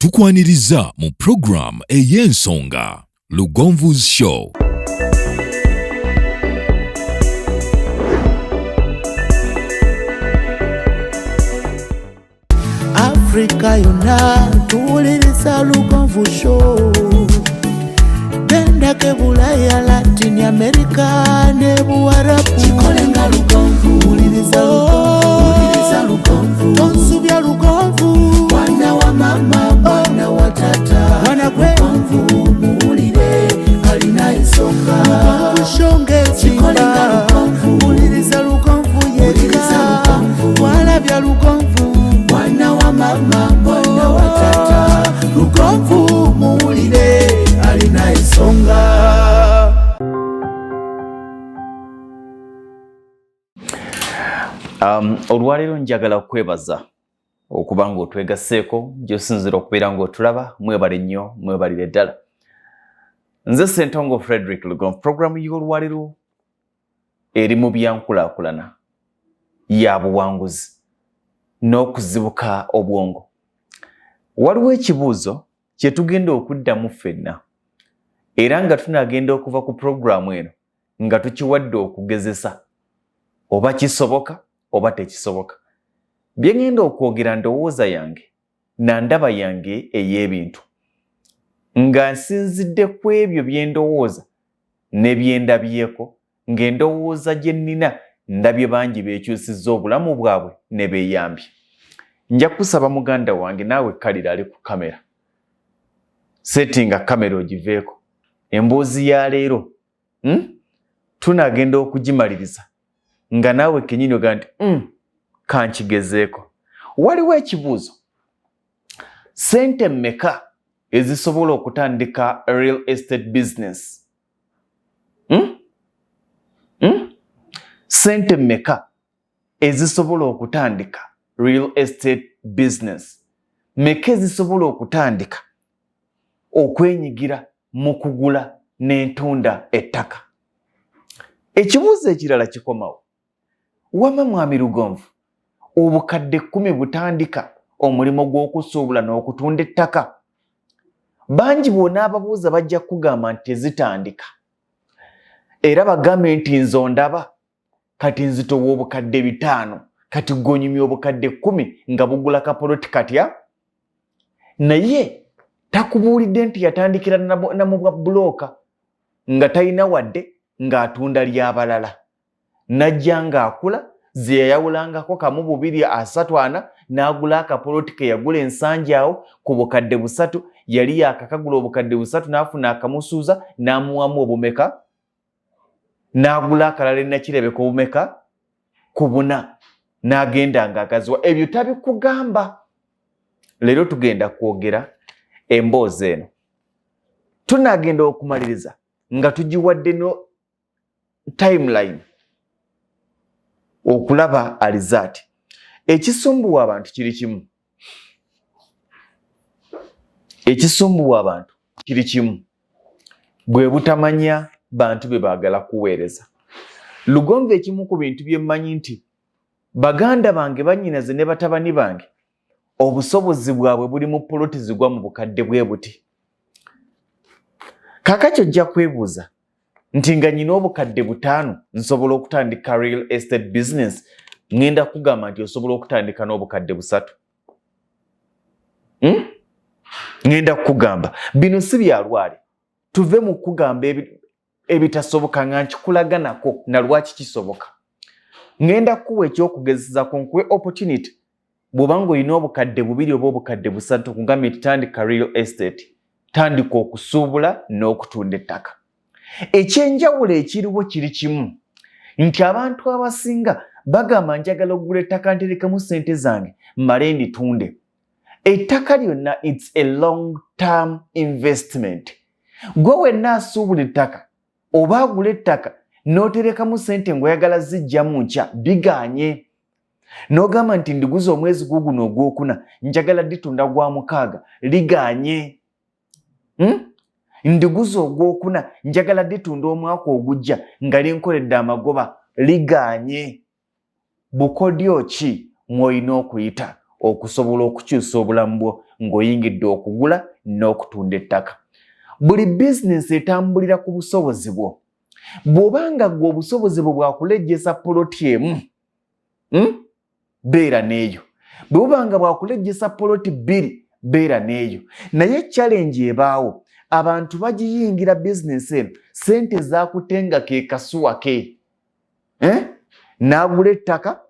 Tukwaniriza mu program ey'ensonga Lugonvu's Show. Africa yona tuwuliriza Lugonvu Show. Genda ke Bulaya, Latin America ne Buarabu. Chikolenga Lugonvu, wuliriza Lugonvu. Tonsubya Lugonvu, mwana wa mama, mwana wa tata. Mwana Lugonvu, muwulire alina ensonga. Lugonvu shonge chikolenga Lugonvu, wuliriza Lugonvu yeka. Walabya Lugonvu, mwana wa mama, mwana wa tata. Lugonvu muwulire alina ensonga. Olwaleero njagala kwebaza okuba ng'otwegaseeko gy'osinzira okubeera ng'otulaba. Mwebale nnyo, mwebalire ddala. Nze Ssentongo Frederick Lugonvu. Programu y'olwaleero eri mu byankulaakulana ya buwanguzi n'okuzibuka obwongo. Waliwo ekibuuzo kye tugenda okuddamu ffenna, era nga tunagenda okuva ku programu eno nga tukiwadde okugezesa oba kisoboka oba tekisoboka. Bye ngenda okwogera ndowooza yange na ndaba yange ey'ebintu, nga nsinzidde ku ebyo bye ndowooza ne bye ndabyeko, ng'endowooza gye nnina ndabye bangi beekyusizza obulamu bwabwe ne beeyambye. Nja kusaba muganda wange naawe kalira ali ku kamera, settinga kamera ogiveeko. Emboozi ya leero tunagenda okugimaliriza nga naawe kenyini oga nti kankigezeeko. Waliwo ekibuuzo, sente mmeka ezisobola okutandika real estate business? Sente mmeka ezisobola okutandika real estate business? Mmeka ezisobola okutandika okwenyigira mu kugula n'entunda ettaka? Ekibuuzo ekirala kikomawo, wama mwami Lugonvu, obukadde 10 butandika omulimo gw'okusuubula n'okutunda ettaka? Bangi bonna ababuuza bajja kugamba nti tezitandika, era bagambe nti nze ondaba kati nzitowa obukadde 5, kati gonyumya obukadde 10 nga bugula kapoloti katya? Naye takubuulidde nti yatandikira na mu bwa bulooka nga talina wadde ng'atunda ly'abalala. Najja ng'akula ze yayawulangako kamu 2 3 4 n'agula akapoloti ke yagula ensanja awo ku bukadde 3, yali yakakagula obukadde 3 n'afuna akamusuuza n'amuwamu obumeka, n'agula akalala Nakirebe ku bumeka, ku 4, n'agenda ng'agaziwa. Ebyo tabikugamba. Leero tugenda kwogera emboozi eno. Tunagenda okumaliriza nga tugiwadde no timeline okulaba alizaati. Ekisumbuwa abantu kiri kimu. Ekisumbuwa abantu kiri kimu. Bwe butamanya bantu be baagala kuweereza. Lugonvu ekimu ku bintu bye mmanyi nti baganda bange bannyinaze ne batabani bange obusobozi bwabwe buli mu poloti zigwa mu bukadde bwe buti. Kakati ojja kwebuuza nti nga nyina obukadde 5 nsobola okutandika real estate business, ngenda kugamba nti osobola okutandika n'obukadde 3. Ngenda kugamba bino si byalwale, tuve mu kugamba ebitasoboka nga nkikulaganako na lwaki kisoboka. Ngenda kuwa ekyokugezesako, nkuwe opportunity bw'oba ng'olina obukadde 2 oba obukadde 3 kugambye nti tandika real estate, tandika okusuubula n'okutunda ettaka. Ekyenjawulo ekiriwo kiri kimu, nti abantu abasinga bagamba njagala okugula ettaka nterekamu ssente zange mmale nditunde. Ettaka lyonna it's a long term investment. Gwe wenna asuubula ettaka oba agula ettaka n'oterekamu ssente ng'oyagala zijjamu nkya, biganye. N'ogamba nti ndiguza omwezi guguno ogwokuna njagala ditunda gwa 6, liganye. Ndiguza ogwokuna njagala ditunda omwaka ogujja nga linkoledde amagoba, liganye. Bukodyo ki mw'olina okuyita okusobola okukyusa obulamu bwo ng'oyingidde okugula n'okutunda ettaka. Buli bizinensi etambulira ku busobozi bwo. Bw'obanga gwe obusobozi bwo bwakulejjesa poloti emu, beera n'eyo. Bwe bubanga bwakulejjesa poloti bbiri, beera n'eyo. Naye challenge ebaawo, abantu bagiyingira bizinensi eno, ssente zaakutenga ke kasuwa ke. N'agula ettaka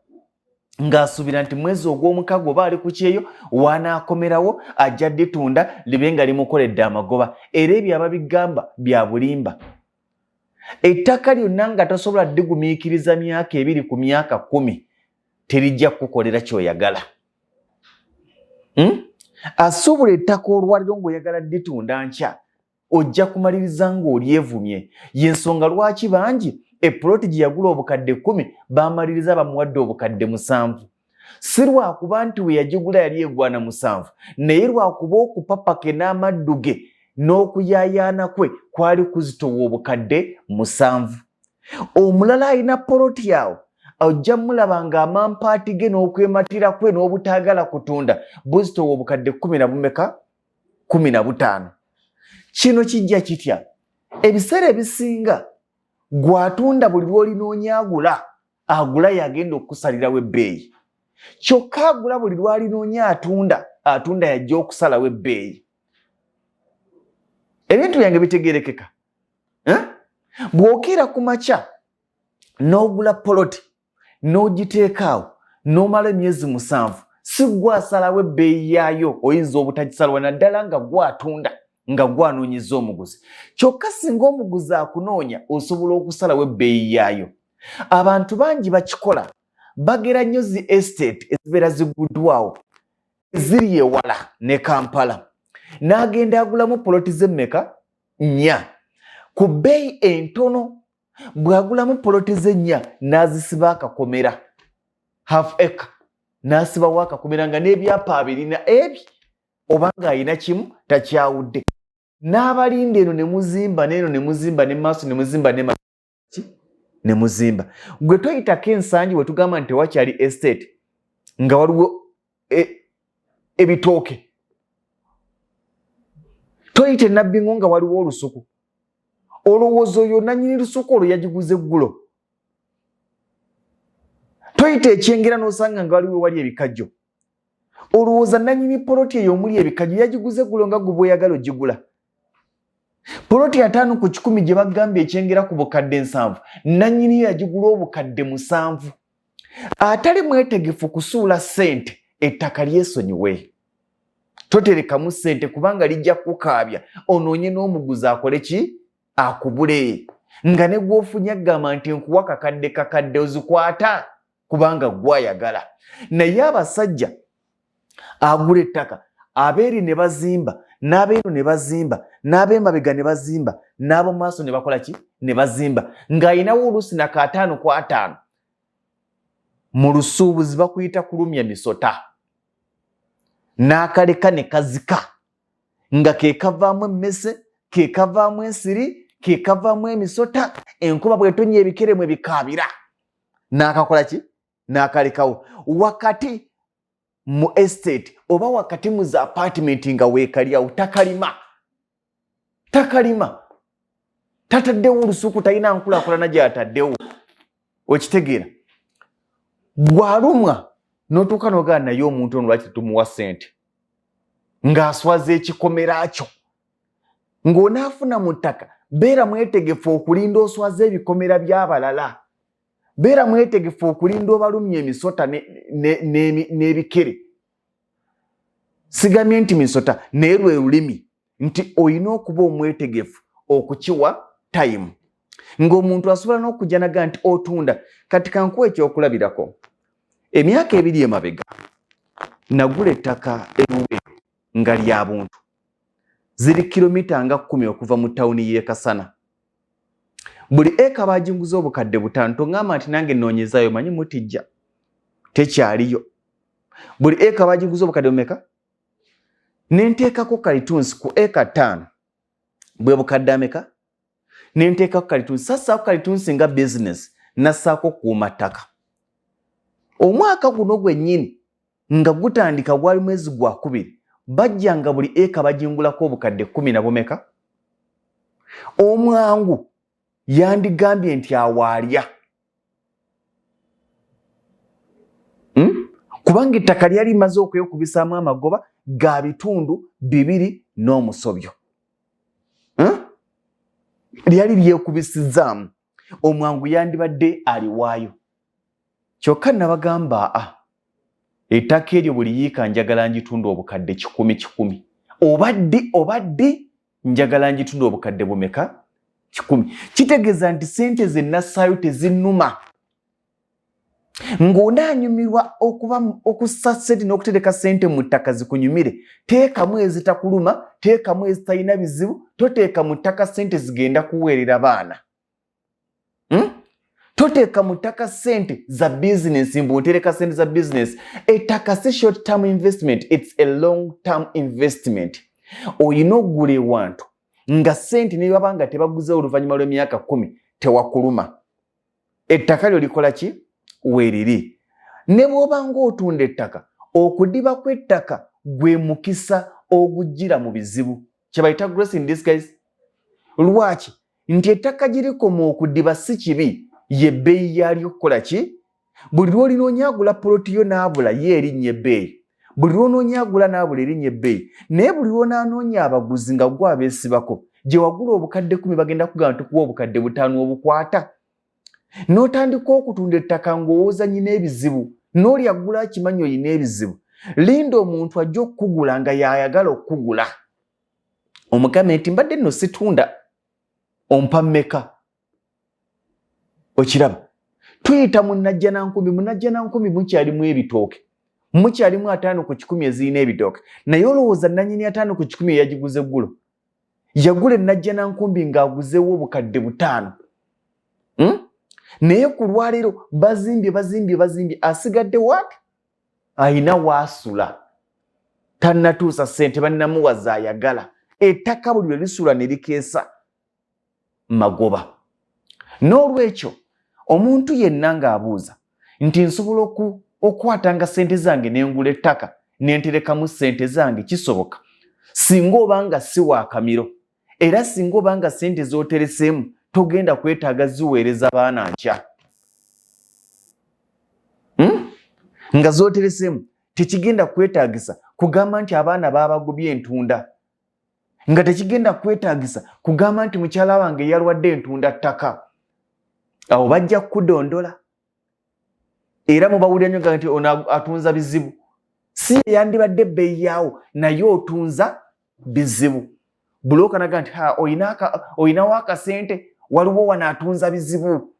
ng'asuubira nti mwezi ogw'omukago oba ali ku kyeyo wanaakomerawo ajja dditunda libe nga limukoledde amagoba. Era ebyo ababigamba bya bulimba. Ettaka lyonna nga tasobola ddigumiikiriza myaka 2 ku myaka 10 terijja kukolera ky'oyagala. Asuubula ettaka olwaliro ng'oyagala dditunda nkya, ojja kumaliriza ng'olyevumye. Y'ensonga lwaki bangi epuloti gye yagula obukadde 10 baamaliriza bamuwadde obukadde 7. Si lwakuba nti we yagigula yali egwana 7, naye lwakuba okupapake n'amaddu ge n'okuyaayaana kwe kwali kuzitowa obukadde 7. Omulala alina poloti yawo ojja mulaba ng'amampaati ge n'okwematira kwe n'obutaagala kutunda buzitowa obukadde 15. Kino kijja kitya? Ebiseera ebisinga gwatunda buli lw'olinoonya agula yagenda okusalirawo ebbeeyi. Kyokka agula buli lw'alinoonya atunda yajja okusalawo ebbeeyi. Ebintu byange bitegeerekeka. Bw'okeera ku makya n'ogula poloti n'ogiteekaawo n'omala emyezi 7, si gwasalawo ebbeeyi yaayo, oyinza obutagisalawo naddala nga gwatunda nga gwanoonyeza omuguzi. Kyokka singa omuguzi akunoonya osobola okusalawo ebbeeyi yaayo. Abantu bangi bakikola, bagera nnyo zi estate ezibeera ziguddwawo eziri ewala ne Kampala, n'agenda agulamu poloti z'emmeka 4 ku bbeeyi entono. Bw'agulamu poloti ze 4 n'azisiba akakomera half acre, n'asibawo akakomera nga n'ebyapa abirina ebi obanga ayina kimu takyawudde. N'abalinda eno ne muzimba n'eno ne muzimba ne maaso ne muzimba ne muzimba. Gwe toyitako ensangi we tugamba nti tewakyali estate nga waliwo ebitooke. Toyite Nabbingo nga waliwo olusuku. Olowooza oyo nannyini lusuku olwo yagiguze eggulo. Toyite Ekyengera n'osanga nga waliwo wali ebikajjo. Olowooza nannyini poloti eyo omuli ebikajjo yagiguze eggulo nga gwe bw'oyagala ogigula. Poloti ya 5 ku 10 gye bagambye Ekyengera ku bukadde 7, nannyini yagigula obukadde 7. Atali mwetegefu kusuula ssente, ettaka lyesonyiwe. Toterekamu ssente kubanga lijja kukaabya onoonye n'omuguzi akole ki? Akubule. Nga ne gw'ofunye agamba nti nkuwa kakadde ozikwata kubanga gwayagala. Naye abasajja agula ettaka, abeeri ne bazimba, n'abeeno ne bazimba, n'ab'emabega ne bazimba, n'ab'omu maaso ne bakola ki? Ne bazimba. Ng'ayinawo oluusi na ka 5 kwa 5. Mu lusuubuzi bakuyita kulumya misota. N'akaleka ne kazika. Nga ke kavaamu emmese, ke kavaamu ensiri, ke kavaamu emisota, enkuba bw'etonnya ebikere mwe bikaabira. N'akakola ki? N'akalekawo. Wakati mu estate oba wakati mu za apartment nga weekalyawo takalima. Tataddewo olusuku, talina nkulaakulana gy'ataddewo. Okitegeera? Bw'alumwa n'otuuka n'ogaa naye omuntu ono lwaki tumuwa ssente ng'aswaza ekikomera kyo. Ng'onaafuna mu ttaka, beera mwetegefu okulinda oswaza ebikomera by'abalala. Beera mwetegefu okulinda obalumya emisota n'ebikere. Sigamye nti misota naye lwe lulimi, nti olina okuba omwetegefu okukiwa time. Ng'omuntu asobola n'okujja naga nti otunda. Kati kankuwa ekyokulabirako. Emyaka 2 emabega nagula ettaka eruweero nga lya buntu. Ziri kilomita nga 10 okuva mu tawuni y'e Kasana. Buli eka baginguza obukadde 5. Tongamba nti nange nnoonyezaayo, manyi mutijja. Tekyaliyo. Buli eka baginguza obukadde bumeka? Nenteekako kalitunsi ku eka 5. Bwe bukadde ameka? Nenteekako kalitunsi. Sassaako kalitunsi nga business, nassaako kuuma ttaka. Omwaka guno gwennyini nga gutandika gwali mwezi gwa 2 bajjanga buli eka bajingulako obukadde 10 na bumeka. Omwangu yandigambye nti awaalya kubanga ettaka lyali limaze okwekubisaamu amagoba ga bitundu 2 n'omusobyo. Lyali lyekubisizaamu, omwangu yandibadde aliwaayo. Kyokka nabagamba ettaka eryo buli yiika njagala njitunda obukadde 10 obadde njagala njitunda obukadde bumeka 10. Kitegeeza nti sente ze nassaayo tezinnuma. Ng'onaanyumirwa okussa sente n'okutereka sente mu ttaka zikunyumire, teekamu ezitakuluma, teekamu ezitalina bizibu, toteeka mu ttaka sente zigenda kuweerera baana. Toteeka mu ttaka sente za bizinesi mbw'otereka sente za bizinesi. Ettaka si short term investment, it's a long term investment. Oyina okugula ewantu nga sente ne baba nga tebaguzeewo oluvannyuma lw'emyaka 10 tewakuluma. Ettaka lyo likola ki? Weeriri. Ne bw'oba ng'otunda ettaka, okudiba kw'ettaka gwe mukisa ogujjira mu bizibu. Kye bayita grace in disguise. Lwaki? Nti ettaka girikoma okudiba si kibi, ye bbeeyi yalyo kukola ki? Buli lw'olinonyagula poloti yo n'abula ye erinnya ebbeeyi. Buli lw'onoonyagula n'abula erinnya ebbeeyi. Naye buli lw'onanoonya abaguzi nga gwe abeesibako, gye wagula obukadde 10 bagenda kugamba tukuwa obukadde 5 obukwata. N'otandika okutunda ettaka ng'owooza nyina ebizibu, n'olyagula akimanyi oyina ebizibu. Linda omuntu ajja okukugula nga y'ayagala okukugula. Omugambe nti mbadde nno situunda, ompa mmeka? Okiraba? Tuyita munnajjanankumi. Munnajjanankumi mukyalimu ebitooke, mukyalimu 5 ku 10 ezirina ebitooke. Naye olowooza nannyini 5 ku 10 eyagiguze eggulo yagula ennajjanankumi ng'aguzeewo obukadde 5. Naye ku lwaleero bazimbye asigadde waati ayina waasula, tannatuusa ssente bannamuwaza ayagala. Ettaka buli lwe lisula ne likeesa magoba. N'olwekyo omuntu yenna ng'abuuza nti nsobola okwatanga ssente zange ne ngula ettaka ne nterekamu ssente zange, kisoboka singa obanga si wa kamiro, era singa obanga ssente z'otereseemu togenda kwetaaga ziweereza baana nkya. Nga z'otereseemu tekigenda kwetaagisa kugamba nti abaana baabagobye entunda, nga tekigenda kwetaagisa kugamba nti mukyala wange yalwadde entunda ttaka. Awo bajja kudondola era mubawulira nnyo nti ono atunza bizibu. Si yandibadde ebbeeyi yaawo, naye otunza bizibu. Bulooka naga nti oyinawo akasente, waliwo wano atunza bizibu.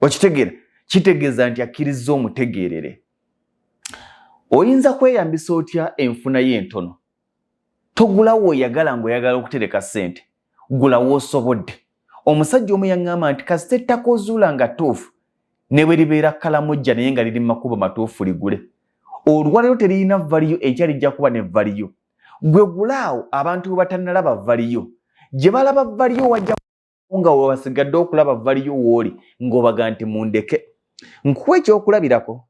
Okitegeera? Kitegeeza nti akkiriza omutegeerere. Oyinza kweyambisa otya enfuna y'entono? Togulawo oyagala ng'oyagala okutereka ssente, gulawo osobodde. Omusajja omu yaŋŋamba nti kasita ettaka ozuula nga ttuufu ne bwe libeera kalamojja naye nga liri mu makubo matuufu ligule. Olwaleero teririna valiyo, enkya lijja kuba ne valiyo. Gwe gulaawo abantu bwe batannalaba valiyo. Gye balaba valiyo wajja nga wabasigadde okulaba valiyo w'oli ng'obaga nti mundeke. Nkuwa ekyokulabirako.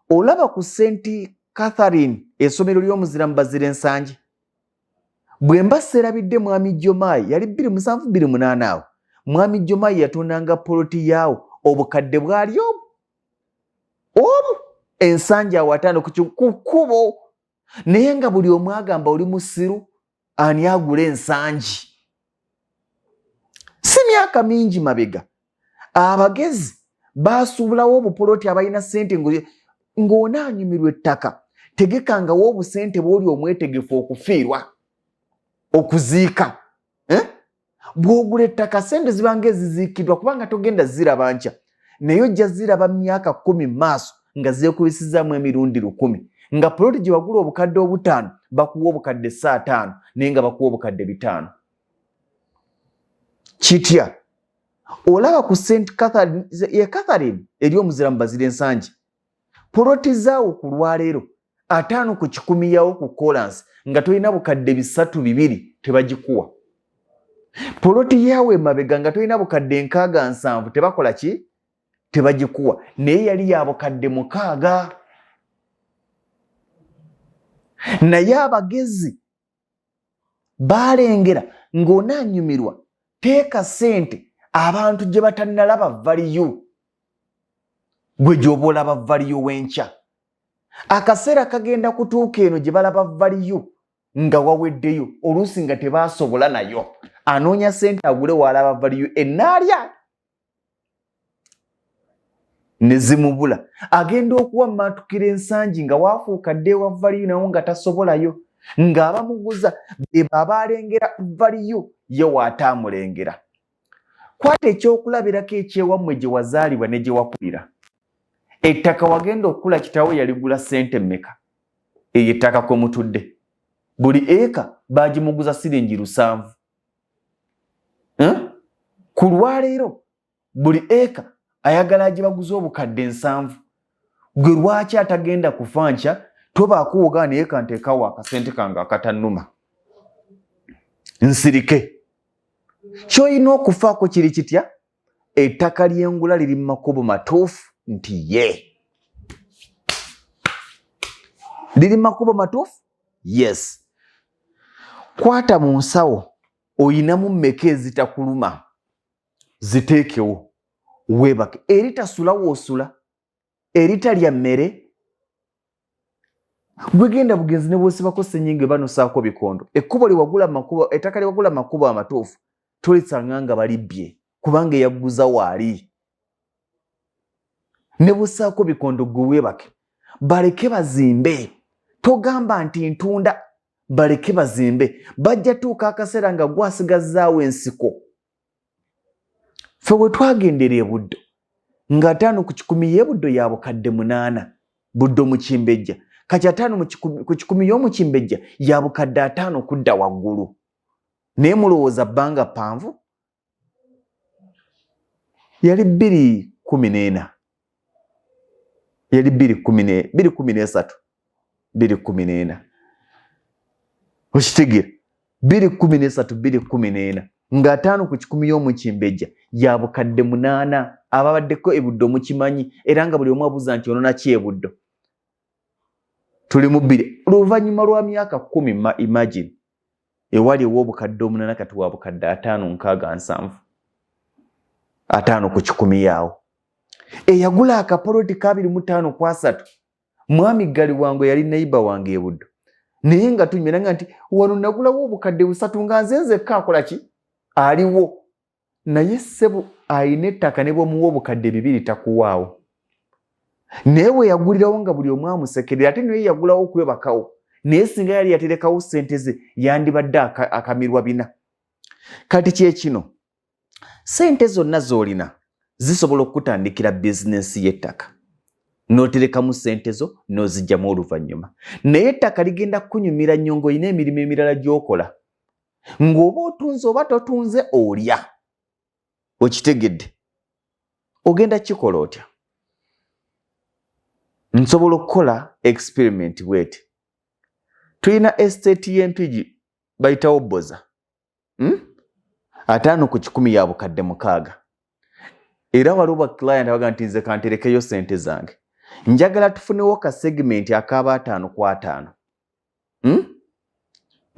Olaba ku St. Catherine essomero ly'omuzira Bazira ensangi. Bwe mba serabidde mwami Jomayi yali 27-28 awo. Mwami Jomayi yatundanga poloti yaawo obukadde bwali obu ensangi awo 5 ku kkubo. Naye nga buli omu agamba oli musiru, ani agula ensangi? Si myaka mingi mabega abagezi baasuubulawo obupoloti abalina ssente ng'onaanyumirwa ettaka. Tegekangawo obusente bw'oli omwetegefu okufiirwa, okuziika. Bw'ogula ettaka ssente zibanga eziziikiddwa kubanga togenda ziraba nkya, naye ojja ziraba myaka 10 mu maaso nga zeekubisizaamu emirundi 10. Nga poloti gye wagula obukadde 5 bakuwa obukadde 5 naye nga bakuwa obukadde 5. Kitya? Olaba ku St. Catherine eri omuzira Bazira ensangi, poloti zaawo ku lwaleero 5 ku 10 yawo ku kolansi nga tolina bukadde 3-2 tebagikuwa. Poloti yaawe mabega nga tolina bukadde 6-7 tebakola ki? Tebagikuwa. Naye yali ya bukadde 6. naye abagezi balengera ng'onaanyumirwa teeka ssente abantu gye batannalaba valiyo gwe gy'oba olaba valiyo w'enkya. Akaseera kagenda kutuuka eno gye balaba valiyo nga waweddeyo oluusi nga tebaasobola nayo, anoonya ssente agule w'alaba valiyo ennaalya ne zimubula. Agenda okuwa maatukira ensangi nga waafuuka dde wa valiyo nawo nga tasobolayo, ng'abamuguza be baba alengera valiyo ye waataamulengera. Kwata ekyokulabirako ekyewammwe gye wazaalibwa ne gye wakulira. Ettaka wagenda okukula kitaawo yaligula ssente mmeka? Eyo ettaka kwe mutudde buli eka baagimuguza siringi 700. Ku lwaleero buli eka ayagala agibaguza obukadde 7. Gwe lwaki atagenda kufa nkya tobaako wogaa naye kanteekawo akasente kange akatannuma nsirike? Ky'olina okufaako kiri kitya? Ettaka ly'engula liri mu makubo matuufu nti ye liri mu makubo matuufu? Yes. Kwata mu nsawo oyinamu mmeka ezitakuluma ziteekewo weebake. Eritasula woosula, eritalya mmere gwe genda bugenzi ne bw'osibako ssennyinga banosaako bikondo. Ekkubo lye wagula makubo, ettaka lye wagula makubo amatuufu tolisanga nga balibbye kubanga eyagguza waali. Ne bussaako bikondo gwe weebake. Baleke bazimbe. Togamba nti ntunda, baleke bazimbe. Bajja tuuka akaseera nga gwasigazzaawo ensiko. Ffe bwe twagendera e Buddo nga 5 ku 10 y'e Buddo ya bukadde 8, Buddo mu Kimbejja. Kati 5 ku 10 y'omu Kimbejja ya bukadde 5 kudda waggulu. Naye mulowooza bbanga ppanvu? Yali 214. Yali 213. 214. Okitegeera? 213, 214. Nga 5 ku 10 y'omu Kimbejja ya bukadde 8. Ababaddeko e Buddo mukimanyi era nga buli omu abuuza nti ono naki e Buddo. Tuli mu 2. Oluvannyuma lwa myaka 10 imagine ewali ew'obukadde 8 kati wa bukadde 5, 6, 7. 5 ku 10 yaawo. Eyagula akapoloti ka 25/3 mwami Gali wange yali neighbor wange e Buddo. Naye nga tunyweranga nti wano nagulawo obukadde 3 nga nzenzekka akola ki? Aliwo. Naye ssebo ayina ettaka ne bw'omuwa obukadde 2 takuwaawo. Naye we yagulirawo nga buli omu amusekerera ate naye yagulawo okwebakawo. Naye singa yali yaterekawo ssente ze yandibadde akamirwa 4. Kati kyekino ssente zonna z'olina zisobola okutandikira bizinensi y'ettaka. N'oterekamu ssente zo n'ozigyamu oluvannyuma. Naye ettaka ligenda kunyumira nnyo ng'olina emirimu emirala gy'okola. Ng'oba otunze oba totunze olya. Okitegedde? Ogenda kikola otya? Nsobola okukola experiment bweti. Tulina estate y'Empigi bayitawo Bboza. 5 ku 10 ya bukadde 6. Era waliwo client abaga nti nze kanterekeyo ssente zange. Njagala tufunewo ka segment akaba 5 ku 5.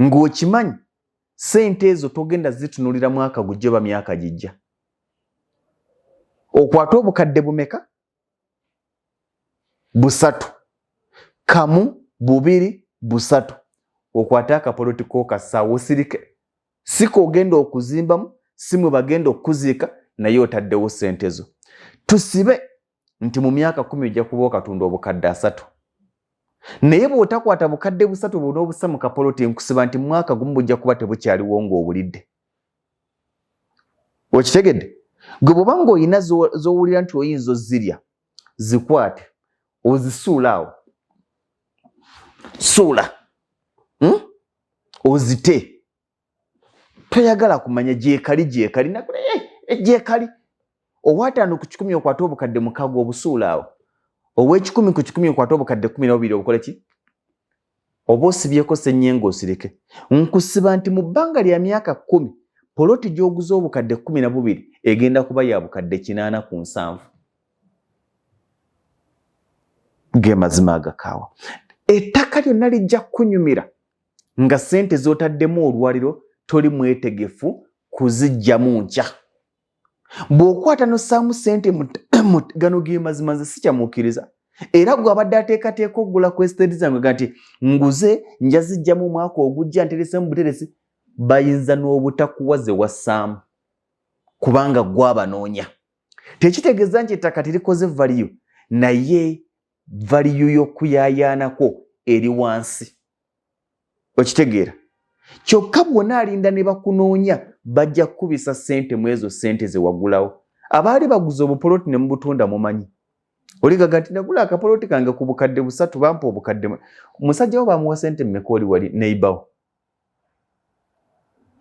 Ng'okimanyi ssente ezo togenda zitunulira mwaka gujja oba myaka gijja. Okwata obukadde bumeka? 3. Kamu, 2, 3. Okwata akapoloti k'okasaawo osirike. Si k'ogenda okuzimbamu, si mwe bagenda okuziika, naye otaddewo ssente zo. Tusibe nti mu myaka 10 ojja kuba okatunda obukadde 3. Naye bw'otakwata bukadde 3 bw'ona obussa mu kapoloti nkusiba nti mu mwaka gumu bujja kuba tebukyaliwo ng'obulidde. Okitegedde? Gwe bw'oba ng'olina z'owulira nti oyinza ozirya, zikwate ozisuula awo. Suula. Ozite. Toyagala kumanya gyekali nakule gyekali. Owa 5 ku 10 okwata obukadde 6 obusuula awo. Owe10 ku 10 okwata obukadde 12 obukole ki? Oba osibyeko ssenyengo osirike. Nkusiba nti mu bbanga lya myaka 10 poloti gy'oguza obukadde 12 egenda kuba ya bukadde 8 ku 7. Ge mazima agakaawa. ettaka lyonna lijja kunyumira nga ssente z'otaddemu olwaliro toli mwetegefu kuziggyamu nkya. Bw'okwata n'ossaamu ssente gano ge mazima nze sikyamuukiriza. Era gwe abadde ateekateeka okugula kwesiteedi zange nti nguze nja ziggyamu omwaka ogujja nteresemu buteresi, bayinza n'obutakuwa ze wassaamu kubanga gwabanoonya. Tekitegeeza nti ettaka terikoze valiyo, naye valiyo y'okuyaayaanako eri wansi. Okitegeera? Kyokka bw'ona alinda ne bakunoonya bajja kukubisa ssente mu ezo ssente ze wagulawo. Abaali baguza obupoloti ne mubutunda mumanyi. Oligaga nti nagula akapoloti kange ku bukadde 3 bampa obukadde. Musajja wo bamuwa ssente mmeka oli wali neighbor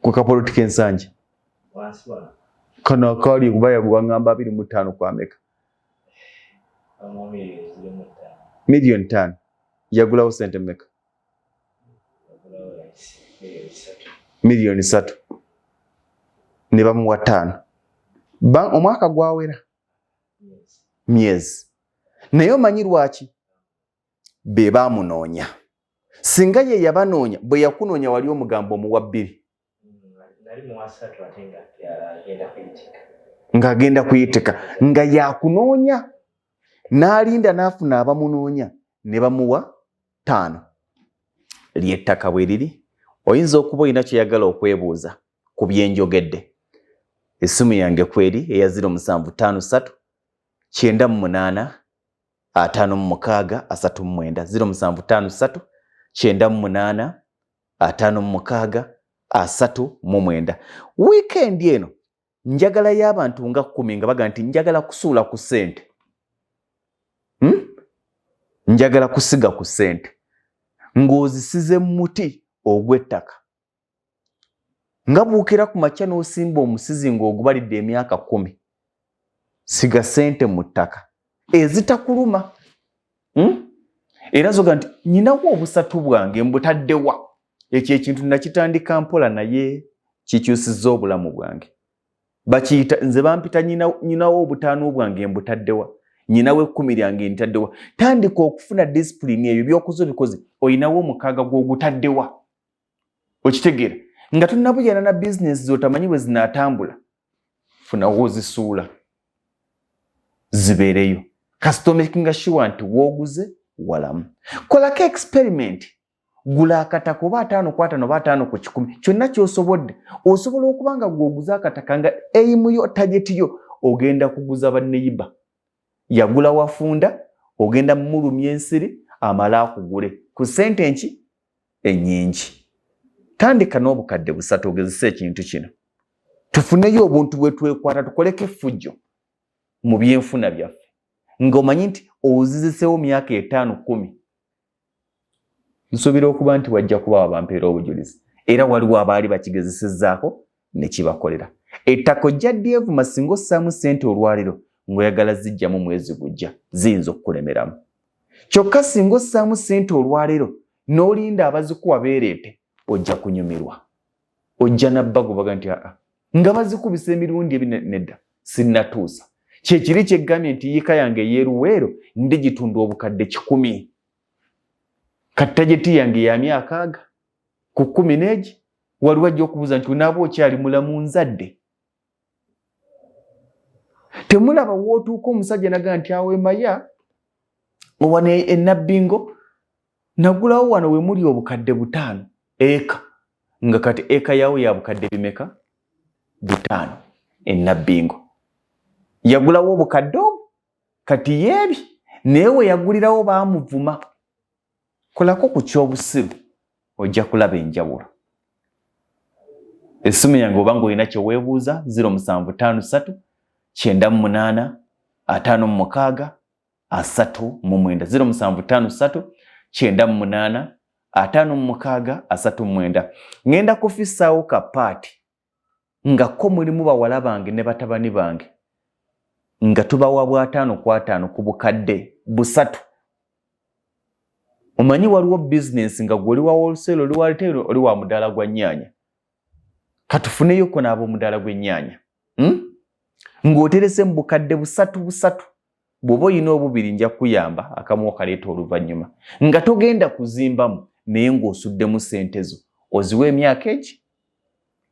ku kapoloti k'ensanje? Kana akali kubaya bwangamba 25 kwa meka. Million 5 yagulawo ssente mmeka? Million 3 ne bamuwa 5. Omwaka gwawera myezi. Naye omanyi lwaki? Be baamunoonya. Singa ye yabanoonya, bwe yakunoonya wali omugambo omuwa 2. Ng'agenda kuyitika. Nga yakunoonya. N'alinda n'afuna abamunoonya ne bamuwa 5. Ly'ettaka bwe liri. Oyinza okuba olina kyeyagala okwebuuza ku byenjogedde. Essimu yange kweri eya 0753 98 56 39 0753 98 56 39. Weekend eno njagala y'abantu nga 10 nga baga nti njagala kusuula ku ssente. Njagala kusiga ku ssente. Ng'ozisize mu muti ogw'ettaka. Nga buukira ku makya n'osimba omusizi ng'ogubalidde emyaka 10. Siga ssente mu ttaka ezitakuluma. Era zoga nti nyinawo obusatu bwange mbutaddewa. Ekyo ekintu nakitandika mpola naye kikyusizza obulamu bwange. Bakiyita nze bampita nyinawo obutaano bwange mbutaddewa. Nyinawe 10 lyange ntaddewa. Tandika okufuna discipline eyo by'okuzo bikoze oyinawo 6 gw'ogutaddewa. Okitegeera? Nga tunnabuyana na business z'otamanyi bwe zinaatambula. Funawo ozisuula. Zibeereyo. Kasita making sure nti wooguze walamu. Kolako experiment. Gula akataka oba 5 ku 5 oba 5 ku 10. Kyonna ky'osobodde. Osobola okuba nga gw'oguza akataka nga aimu yo target yo ogenda kuguza banneyiba. Yagula wafunda ogenda mmulumya ensiri amala akugule ku ssente enki ennyingi. Tandika n'obukadde 3 ogezesa ekintu kino. Tufuneyo obuntu bwe twekwata tukoleke effujjo mu byenfuna byaffe. Ng'omanyi nti oziziseewo myaka 5-10. Nsuubira okuba nti wajja kuba bampeera obujulizi. Era waliwo abaali bakigezesezzaako ne kibakolera. Ettaka ojja dyevuma singa ossaamu ssente olwaliro ng'oyagala ziggyamu mwezi gujja ziyinza okukulemeramu. Kyokka singa ossaamu ssente olwaliro n'olinda abazikuwa beereete ojja kunyumirwa. Ojja nabbago baga nti nga bazikubisa emirundi nedda sinnatuusa. Kyekiri kyeggambye nti yiika yange yeeruweero ndigitunda obukadde 10. Kattajeti yange ya myaka 40 ku 10 n'egi waliwo ajja okubuuza nti onaaba okyali mulamu nzadde. Temulaba wootuuka omusajja naga nti awe maya wano enabbingo nagulawo wano we muli obukadde 5 eka. Nga kati eka yawo ya bukadde bimeka 5 enabbingo. Yagulawo obukadde obwo kati yeebi naye we yagulirawo baamuvuma. Kolako ku ky'obusiru ojja kulaba enjawulo. Essimu yange oba ng'olina kye weebuuza 0753 98 56 39 0753 98 56 ngenda kufissaawo ka paati nga ko mulimu bawala bange ne batabani bange nga tubawa bwa 5 ku 5 ku bukadde 3. Omanyi waliwo business nga gwoli wa wholesale oli wa retail oli wa mudaala gwa nnyaanya. Katufuneyo ko n'abo mudaala gw'ennyaanya. Ng'oterese mu bukadde 3 3 bw'oba olina obubiri nja kuyamba akamu okaleeta oluvannyuma nga togenda kuzimbamu naye ng'osuddemu ssente zo oziwa emyaka egi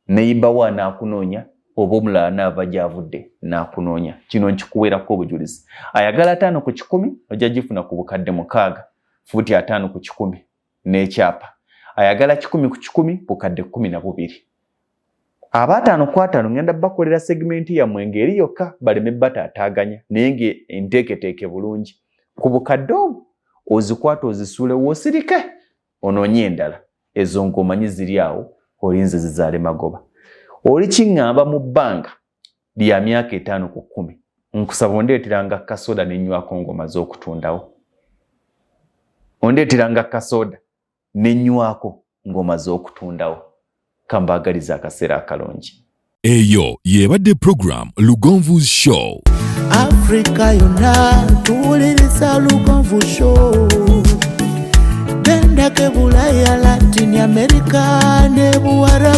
neyibawo anaakunoonya oba omulala naava gy'avudde n'akunoonya. Kino nkikuweerako obujulizi. Ayagala 5 ku 10 ojja gifuna ku bukadde 6 fuuti 5 ku 10 n'ekyapa. Ayagala 10 ku 10 bukadde 12. Aba 5 ku 5 ngenda bakolera segmenti yammwe ng'eri yokka baleme bataataaganya naye ng'enteeketeeke bulungi. Ku bukadde obwo ozikwata ozisuule woosirike onoonye endala. Ezo ng'omanyi ziri awo olinze zizaale magoba. Oli kiŋŋamba mu bbanga lya myaka 5 ku 10 nkusaba ondeeteranga kasoda n'ennywako ng'omaze okutundawo. Ondeeteranga kasoda n'ennywako ng'omaze okutundawo. Kambaagaliza akaseera akalungi. Eyo y'ebadde program Lugonvu's Show. Africa yonna tuwuliriza Lugonvu Show. Genda ke Bulaya, Latin America ne Buwarabu.